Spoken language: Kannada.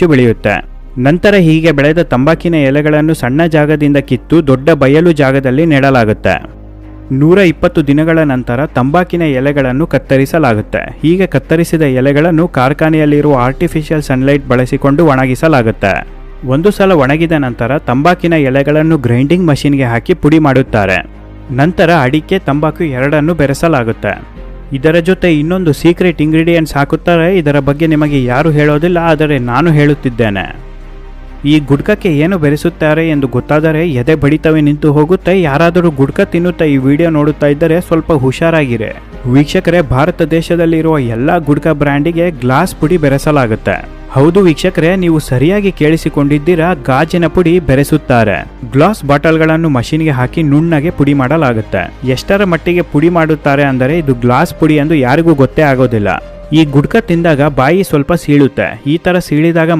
ಬೆಳೆಯುತ್ತೆ. ನಂತರ ಹೀಗೆ ಬೆಳೆದ ತಂಬಾಕಿನ ಎಲೆಗಳನ್ನು ಸಣ್ಣ ಜಾಗದಿಂದ ಕಿತ್ತು ದೊಡ್ಡ ಬಯಲು ಜಾಗದಲ್ಲಿ ನೆಡಲಾಗುತ್ತೆ. 120 ದಿನಗಳ ನಂತರ ತಂಬಾಕಿನ ಎಲೆಗಳನ್ನು ಕತ್ತರಿಸಲಾಗುತ್ತೆ. ಹೀಗೆ ಕತ್ತರಿಸಿದ ಎಲೆಗಳನ್ನು ಕಾರ್ಖಾನೆಯಲ್ಲಿರುವ ಆರ್ಟಿಫಿಷಿಯಲ್ ಸನ್ಲೈಟ್ ಬಳಸಿಕೊಂಡು ಒಣಗಿಸಲಾಗುತ್ತೆ. ಒಂದು ಸಲ ಒಣಗಿದ ನಂತರ ತಂಬಾಕಿನ ಎಲೆಗಳನ್ನು ಗ್ರೈಂಡಿಂಗ್ ಮಷಿನ್ಗೆ ಹಾಕಿ ಪುಡಿ ಮಾಡುತ್ತಾರೆ. ನಂತರ ಅಡಿಕೆ, ತಂಬಾಕು ಎರಡನ್ನು ಬೆರೆಸಲಾಗುತ್ತೆ. ಇದರ ಜೊತೆ ಇನ್ನೊಂದು ಸೀಕ್ರೆಟ್ ಇಂಗ್ರೀಡಿಯೆಂಟ್ಸ್ ಹಾಕುತ್ತಾರೆ. ಇದರ ಬಗ್ಗೆ ನಿಮಗೆ ಯಾರು ಹೇಳೋದಿಲ್ಲ, ಆದರೆ ನಾನು ಹೇಳುತ್ತಿದ್ದೇನೆ. ಈ ಗುಡ್ಕಕ್ಕೆ ಏನು ಬೆರೆಸುತ್ತಾರೆ ಎಂದು ಗೊತ್ತಾದರೆ ಎದೆ ಬಡಿತವೇ ನಿಂತು ಹೋಗುತ್ತೆ. ಯಾರಾದರೂ ಗುಡ್ಕ ತಿನ್ನುತ್ತಾ ಈ ವಿಡಿಯೋ ನೋಡುತ್ತಾ ಇದ್ದರೆ ಸ್ವಲ್ಪ ಹುಷಾರಾಗಿರೆ. ವೀಕ್ಷಕರೇ, ಭಾರತ ದೇಶದಲ್ಲಿರುವ ಎಲ್ಲ ಗುಡ್ಕ ಬ್ರ್ಯಾಂಡಿಗೆ ಗ್ಲಾಸ್ ಪುಡಿ ಬೆರೆಸಲಾಗುತ್ತೆ. ಹೌದು ವೀಕ್ಷಕರೇ, ನೀವು ಸರಿಯಾಗಿ ಕೇಳಿಸಿಕೊಂಡಿದ್ದೀರಾ, ಗಾಜಿನ ಪುಡಿ ಬೆರೆಸುತ್ತಾರೆ. ಗ್ಲಾಸ್ ಬಾಟಲ್ಗಳನ್ನು ಮಷಿನ್ಗೆ ಹಾಕಿ ನುಣ್ಣಗೆ ಪುಡಿ ಮಾಡಲಾಗುತ್ತೆ. ಎಷ್ಟರ ಮಟ್ಟಿಗೆ ಪುಡಿ ಮಾಡುತ್ತಾರೆ ಅಂದರೆ ಇದು ಗ್ಲಾಸ್ ಪುಡಿ ಎಂದು ಯಾರಿಗೂ ಗೊತ್ತೇ ಆಗೋದಿಲ್ಲ. ಈ ಗುಡ್ಕ ತಿಂದಾಗ ಬಾಯಿ ಸ್ವಲ್ಪ ಸೀಳುತ್ತೆ. ಈ ತರ ಸೀಳಿದಾಗ